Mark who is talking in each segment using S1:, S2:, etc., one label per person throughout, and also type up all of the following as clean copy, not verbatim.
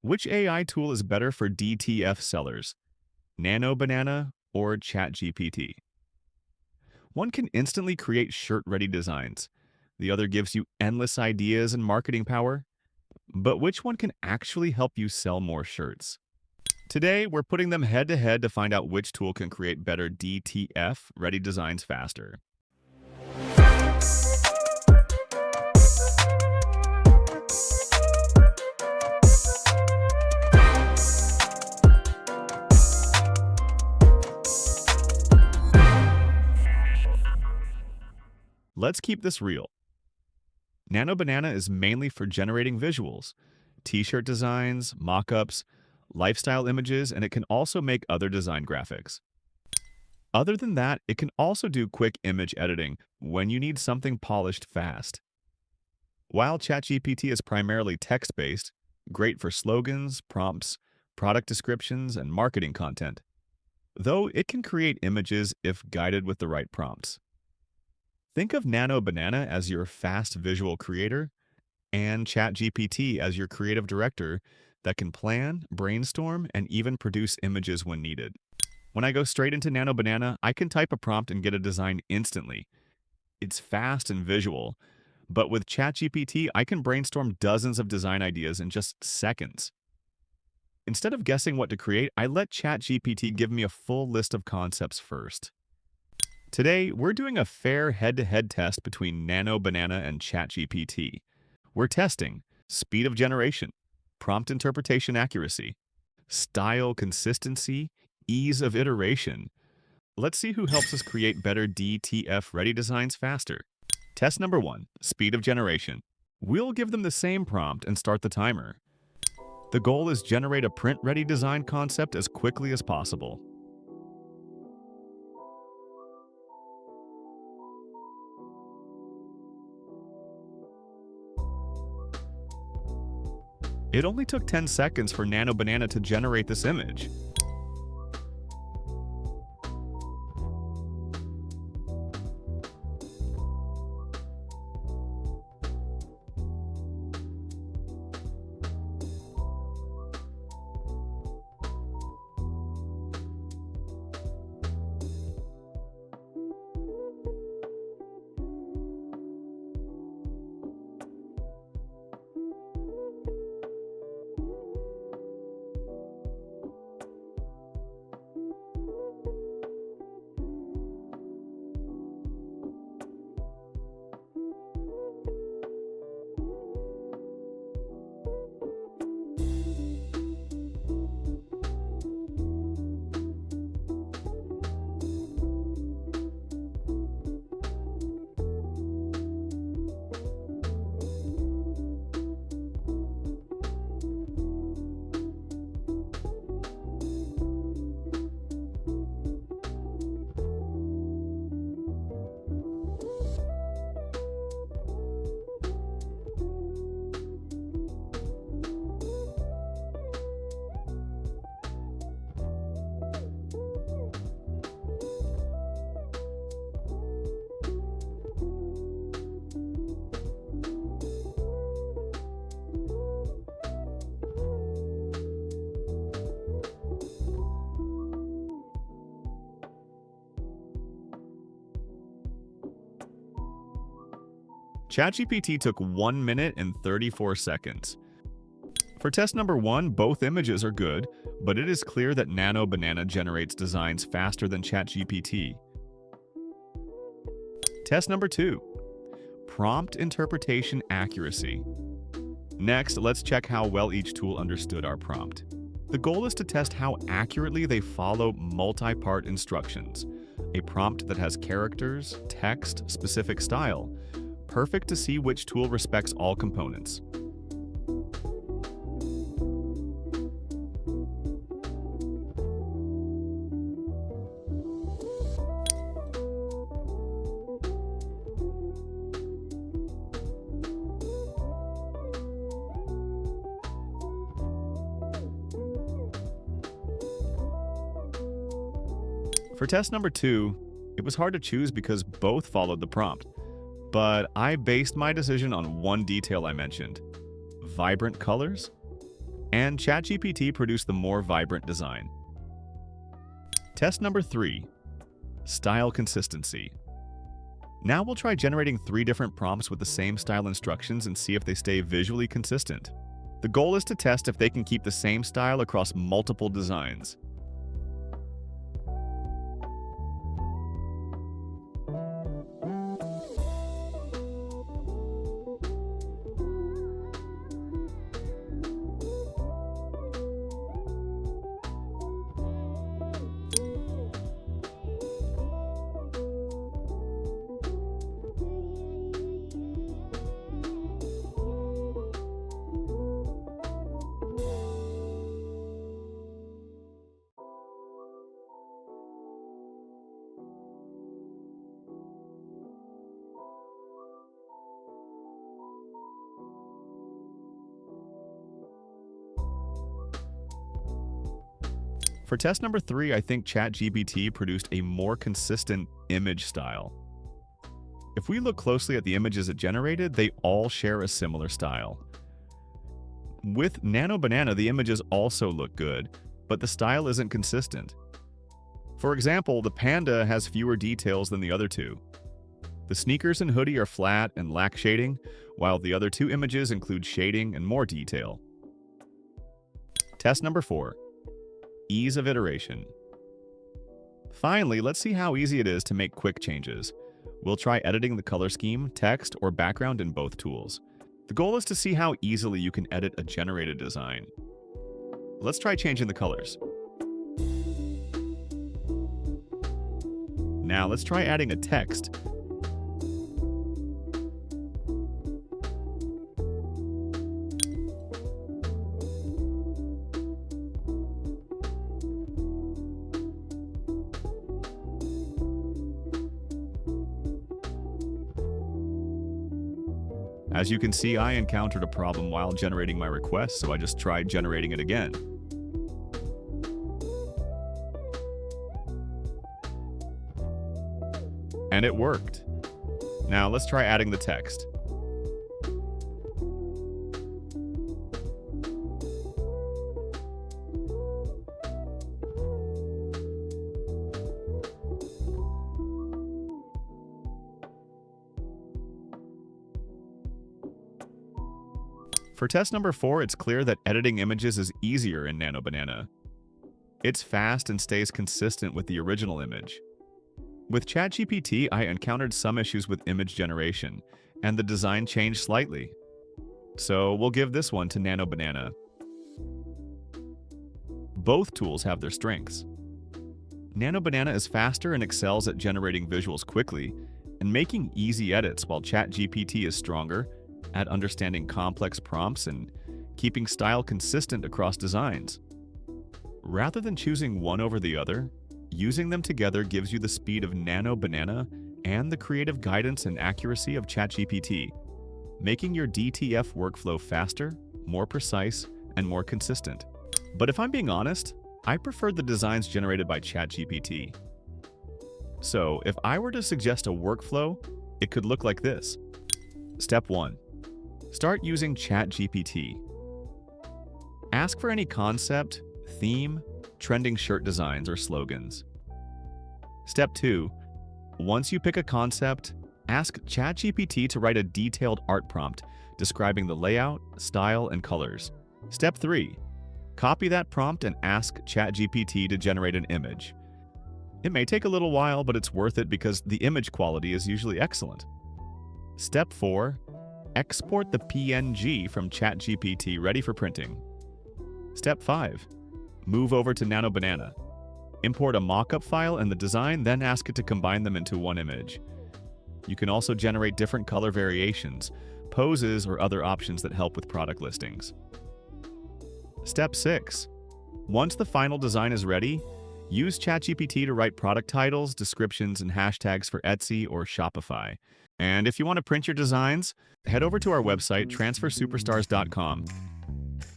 S1: Which AI tool is better for DTF sellers, Nano Banana or ChatGPT? One can instantly create shirt-ready designs. The other gives you endless ideas and marketing power. But which one can actually help you sell more shirts? Today, we're putting them head-to-head to find out which tool can create better DTF-ready designs faster. Let's keep this real. Nano Banana is mainly for generating visuals, t-shirt designs, mock-ups, lifestyle images, and it can also make other design graphics. Other than that, it can also do quick image editing when you need something polished fast. While ChatGPT is primarily text-based, great for slogans, prompts, product descriptions, and marketing content, though it can create images if guided with the right prompts. Think of Nano Banana as your fast visual creator and ChatGPT as your creative director that can plan, brainstorm, and even produce images when needed. When I go straight into Nano Banana, I can type a prompt and get a design instantly. It's fast and visual, but with ChatGPT, I can brainstorm dozens of design ideas in just seconds. Instead of guessing what to create, I let ChatGPT give me a full list of concepts first. Today, we're doing a fair head-to-head test between Nano Banana and ChatGPT. We're testing speed of generation, prompt interpretation accuracy, style consistency, ease of iteration. Let's see who helps us create better DTF-ready designs faster. Test number 1, speed of generation. We'll give them the same prompt and start the timer. The goal is generate a print-ready design concept as quickly as possible. It only took 10 seconds for Nano Banana to generate this image. ChatGPT took 1 minute and 34 seconds. For test number 1, both images are good, but it is clear that Nano Banana generates designs faster than ChatGPT. Test number 2, prompt interpretation accuracy. Next, let's check how well each tool understood our prompt. The goal is to test how accurately they follow multi-part instructions, a prompt that has characters, text, specific style. Perfect to see which tool respects all components. For test number 2, it was hard to choose because both followed the prompt. But I based my decision on one detail I mentioned: vibrant colors. and ChatGPT produced the more vibrant design. Test number 3. Style consistency. Now we'll try generating 3 different prompts with the same style instructions and see if they stay visually consistent. The goal is to test if they can keep the same style across multiple designs. For test number 3, I think ChatGPT produced a more consistent image style. If we look closely at the images it generated, they all share a similar style. With Nano Banana, the images also look good, but the style isn't consistent. For example, the panda has fewer details than the other two. The sneakers and hoodie are flat and lack shading, while the other 2 images include shading and more detail. Test number 4. Ease of iteration. Finally, let's see how easy it is to make quick changes. We'll try editing the color scheme, text, or background in both tools. The goal is to see how easily you can edit a generated design. Let's try changing the colors. Now let's try adding a text. As you can see, I encountered a problem while generating my request, so I just tried generating it again. And it worked. Now let's try adding the text. For test number 4, it's clear that editing images is easier in Nano Banana. It's fast and stays consistent with the original image. With ChatGPT, I encountered some issues with image generation, and the design changed slightly. So we'll give this one to Nano Banana. Both tools have their strengths. Nano Banana is faster and excels at generating visuals quickly and making easy edits, while ChatGPT is stronger at understanding complex prompts and keeping style consistent across designs. Rather than choosing one over the other, using them together gives you the speed of Nano Banana and the creative guidance and accuracy of ChatGPT, making your DTF workflow faster, more precise, and more consistent. But if I'm being honest, I prefer the designs generated by ChatGPT. So if I were to suggest a workflow, it could look like this. Step 1. Start using ChatGPT. Ask for any concept, theme, trending shirt designs, or slogans. Step 2. Once you pick a concept, ask ChatGPT to write a detailed art prompt describing the layout, style, and colors. Step 3. Copy that prompt and ask ChatGPT to generate an image. It may take a little while, but it's worth it because the image quality is usually excellent. Step 4. Export the PNG from ChatGPT ready for printing. Step 5. Move over to Nano Banana. Import a mockup file and the design, then ask it to combine them into one image. You can also generate different color variations, poses, or other options that help with product listings. Step 6. Once the final design is ready, use ChatGPT to write product titles, descriptions, and hashtags for Etsy or Shopify. And if you want to print your designs, head over to our website, TRANSFERSuperstars.com.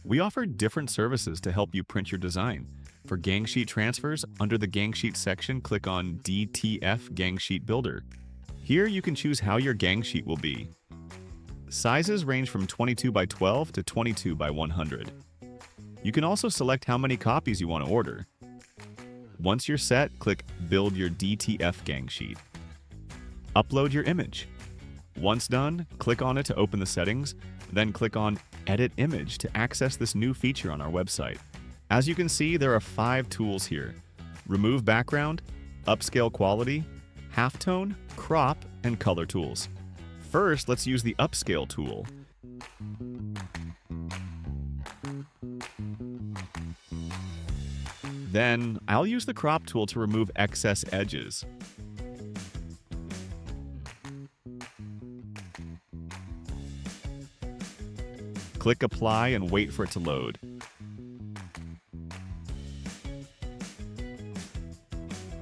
S1: We offer different services to help you print your design. For gang sheet transfers, under the gang sheet section, click on DTF Gang Sheet Builder. Here you can choose how your gang sheet will be. Sizes range from 22 by 12 to 22 by 100. You can also select how many copies you want to order. Once you're set, click Build your DTF gang sheet. Upload your image. Once done, click on it to open the settings, then click on Edit Image to access this new feature on our website. As you can see, there are 5 tools here: Remove Background, Upscale Quality, Halftone, Crop, and Color tools. First, let's use the Upscale tool. Then, I'll use the Crop tool to remove excess edges. Click Apply and wait for it to load.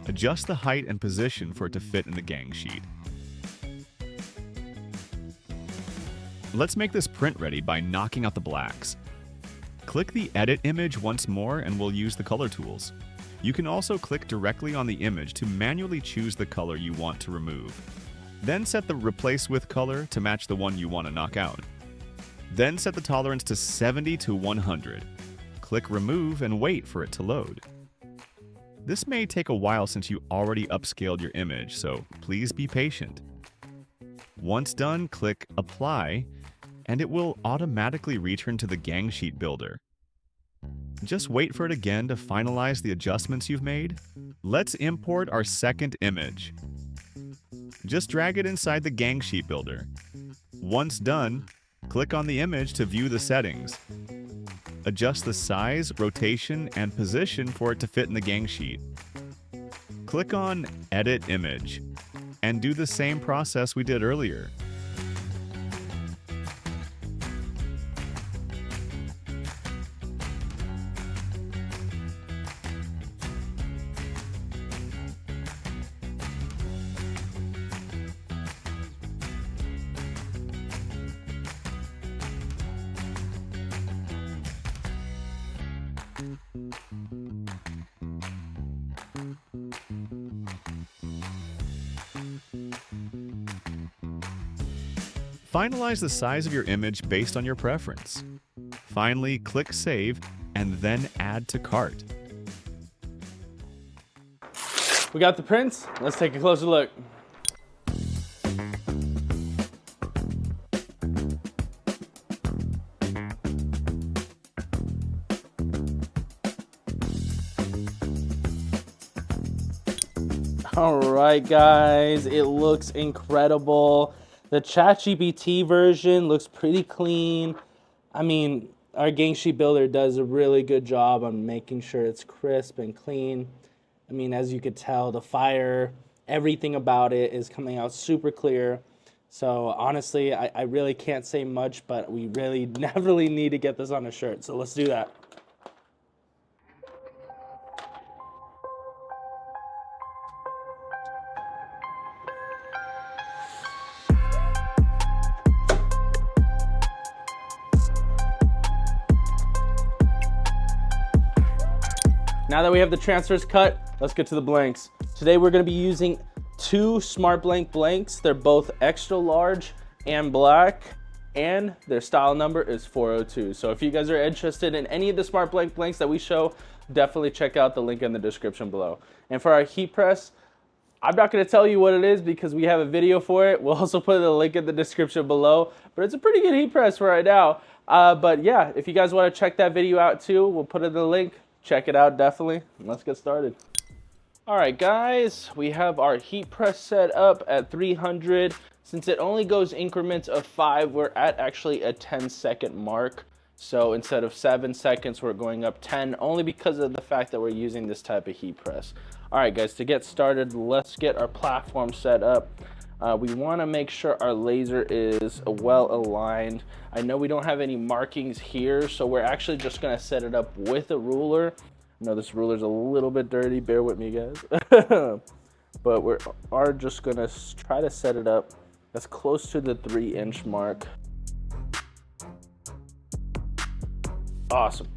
S1: Adjust the height and position for it to fit in the gang sheet. Let's make this print ready by knocking out the blacks. Click the Edit image once more and we'll use the color tools. You can also click directly on the image to manually choose the color you want to remove. Then set the Replace With color to match the one you want to knock out. Then set the tolerance to 70 to 100. Click Remove and wait for it to load. This may take a while since you already upscaled your image, so please be patient. Once done, click Apply, and it will automatically return to the gang sheet builder. Just wait for it again to finalize the adjustments you've made. Let's import our second image. Just drag it inside the gang sheet builder. Once done, click on the image to view the settings. Adjust the size, rotation, and position for it to fit in the gang sheet. Click on Edit Image, and do the same process we did earlier. Finalize the size of your image based on your preference. Finally, click Save and then Add to Cart.
S2: We got the prints. Let's take a closer look. All right, guys, it looks incredible. The ChatGPT version looks pretty clean. I mean, our gang sheet builder does a really good job on making sure it's crisp and clean. I mean, as you could tell, the fire, everything about it is coming out super clear. So honestly, I really can't say much, but we really definitely need to get this on a shirt. So let's do that. Now that we have the transfers cut, let's get to the blanks. Today we're going to be using 2 Smart Blank blanks. They're both extra large and black, and their style number is 402. So if you guys are interested in any of the Smart Blank blanks that we show, definitely check out the link in the description below. And for our heat press, I'm not going to tell you what it is because we have a video for it. We'll also put the link in the description below, but it's a pretty good heat press for right now. But yeah, if you guys want to check that video out too, we'll put it in the link. Check it out, definitely. Let's get started. All right, guys, we have our heat press set up at 300. Since it only goes increments of 5, we're at actually a 10-second mark. So instead of 7 seconds, we're going up 10, only because of the fact that we're using this type of heat press. All right, guys, to get started, let's get our platform set up. We want to make sure our laser is well aligned. I know we don't have any markings here, so we're actually just going to set it up with a ruler. I know this ruler's a little bit dirty, bear with me, guys. But we are just going to try to set it up as close to the 3-inch mark. Awesome.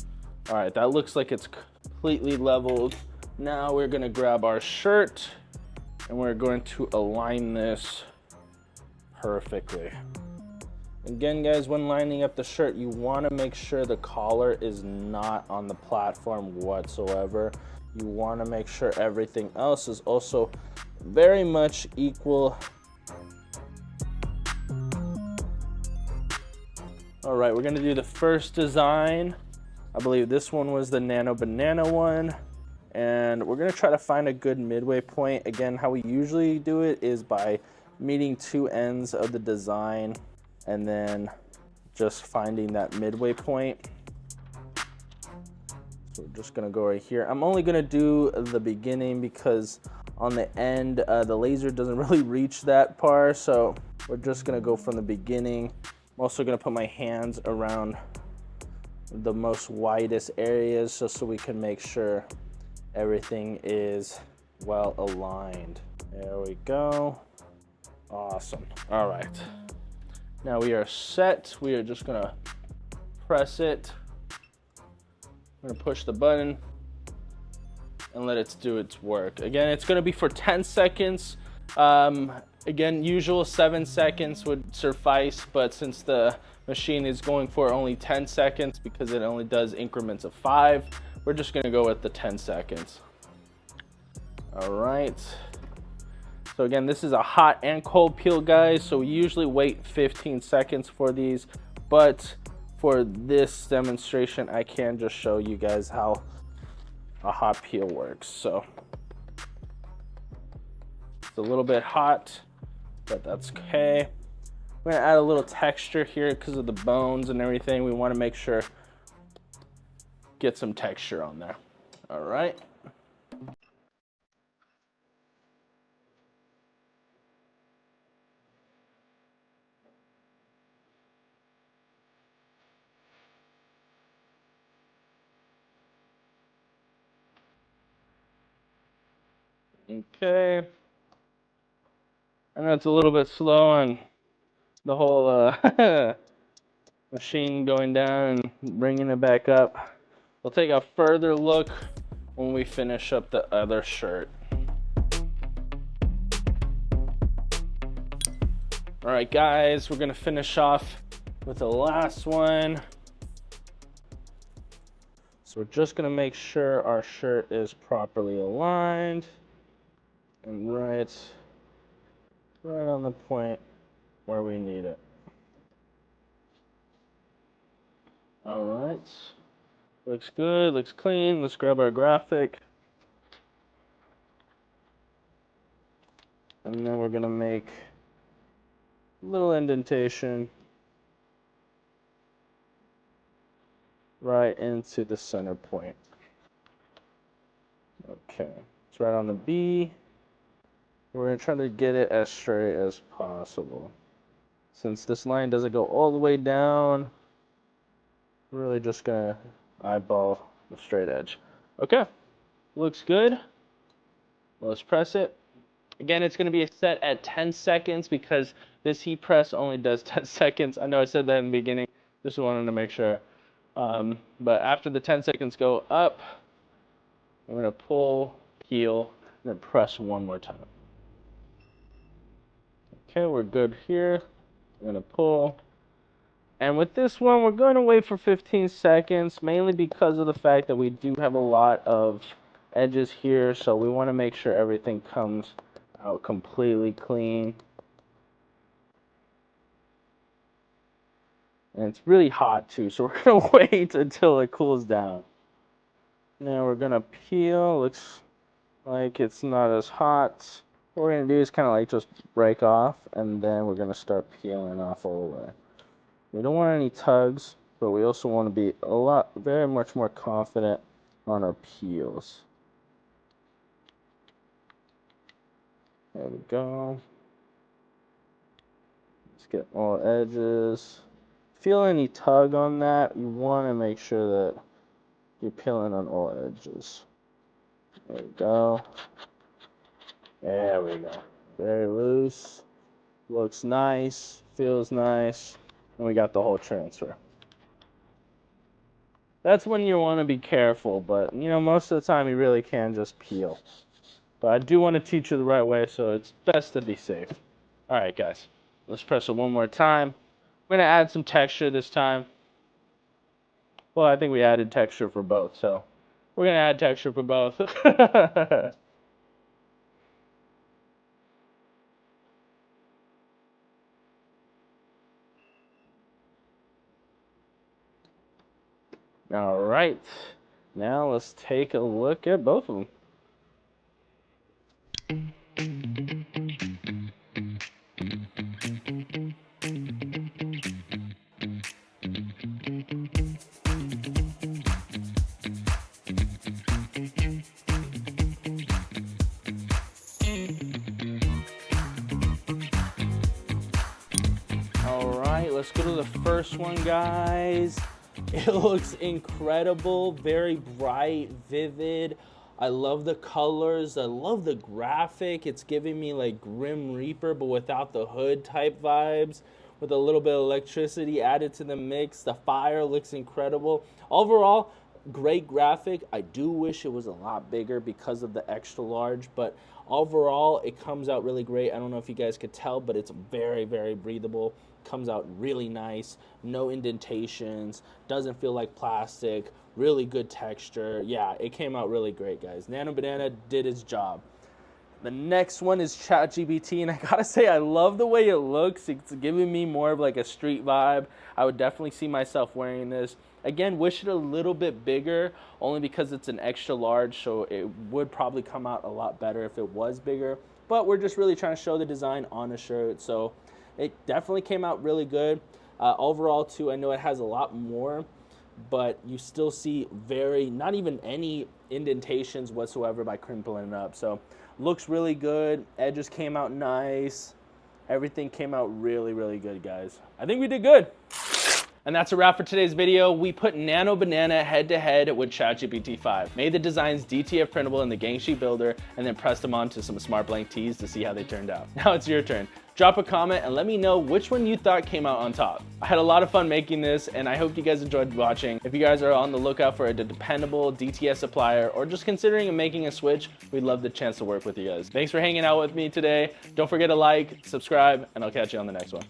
S2: All right, that looks like it's completely leveled. Now we're going to grab our shirt and we're going to align this perfectly. Again, guys, when lining up the shirt, you want to make sure the collar is not on the platform whatsoever. You want to make sure everything else is also very much equal. All right, we're going to do the first design. I believe this one was the Nano Banana one. And we're going to try to find a good midway point. Again, how we usually do it is by meeting two ends of the design and then just finding that midway point. So we're just gonna go right here. I'm only gonna do the beginning because on the end, the laser doesn't really reach that part. So we're just gonna go from the beginning. I'm also gonna put my hands around the most widest areas so we can make sure everything is well aligned. There we go. Awesome. All right. Now we are set. We are just gonna press it. I'm gonna push the button and let it do its work. Again, it's gonna be for 10 seconds. Again, usual 7 seconds would suffice, but since the machine is going for only 10 seconds because it only does increments of 5, we're just gonna go with the 10 seconds. All right. So again, this is a hot and cold peel, guys. So we usually wait 15 seconds for these, but for this demonstration, I can just show you guys how a hot peel works. So it's a little bit hot, but that's okay. We're gonna add a little texture here because of the bones and everything. We wanna make sure, get some texture on there. All right. Okay. I know it's a little bit slow on the whole machine going down and bringing it back up. We'll take a further look when we finish up the other shirt. All right, guys, we're gonna finish off with the last one. So we're just gonna make sure our shirt is properly aligned and right on the point where we need it. All right, looks good, looks clean. Let's grab our graphic. And then we're gonna make a little indentation right into the center point. Okay, it's right on the B. We're gonna try to get it as straight as possible. Since this line doesn't go all the way down, we're really just gonna eyeball the straight edge. Okay, looks good. Let's press it. Again, it's gonna be set at 10 seconds because this heat press only does 10 seconds. I know I said that in the beginning, just wanted to make sure. But after the 10 seconds go up, I'm gonna pull, peel, and then press one more time. Okay, we're good here. I'm gonna pull. And with this one, we're going to wait for 15 seconds, mainly because of the fact that we do have a lot of edges here, so we want to make sure everything comes out completely clean. And it's really hot too, so we're going to wait until it cools down. Now we're going to peel. Looks like it's not as hot. What we're going to do is kind of like just break off, and then we're going to start peeling off all the way. We don't want any tugs, but we also want to be very much more confident on our peels. There we go. Let's get all edges. Feel any tug on that, you want to make sure that you're peeling on all edges. There we go. There we go. Very loose. Looks nice. Feels nice. And we got the whole transfer. That's when you want to be careful, but you know, most of the time you really can just peel. But I do want to teach you the right way, so it's best to be safe. All right, guys, let's press it one more time. I'm I'm gonna add some texture this time. Well, I think we added texture for both, so we're gonna add texture for both. All right, now let's take a look at both of them. All right, let's go to the first one, guys. It looks incredible, very bright, vivid. I love the colors. I love the graphic. It's giving me like Grim Reaper, but without the hood type vibes, with a little bit of electricity added to the mix. The fire looks incredible. Overall, great graphic. I do wish it was a lot bigger because of the extra large, but overall, it comes out really great. I don't know if you guys could tell, but it's very, very breathable. Comes out really nice, no indentations, doesn't feel like plastic, really good texture. Yeah, it came out really great, guys. Nano Banana did its job. The next one is ChatGPT, and I gotta say, I love the way it looks. It's giving me more of like a street vibe. I would definitely see myself wearing this. Again, wish it a little bit bigger, only because it's an extra large, so it would probably come out a lot better if it was bigger. But we're just really trying to show the design on a shirt, so it definitely came out really good. Overall, too, I know it has a lot more, but you still see not even any indentations whatsoever by crimpling it up. So looks really good. Edges came out nice. Everything came out really, really good, guys. I think we did good. And that's a wrap for today's video. We put Nano Banana head to head with ChatGPT 5, made the designs DTF printable in the gang sheet builder, and then pressed them onto some smart blank tees to see how they turned out. Now it's your turn. Drop a comment and let me know which one you thought came out on top. I had a lot of fun making this, and I hope you guys enjoyed watching. If you guys are on the lookout for a dependable DTF supplier or just considering making a switch, we'd love the chance to work with you guys. Thanks for hanging out with me today. Don't forget to like, subscribe, and I'll catch you on the next one.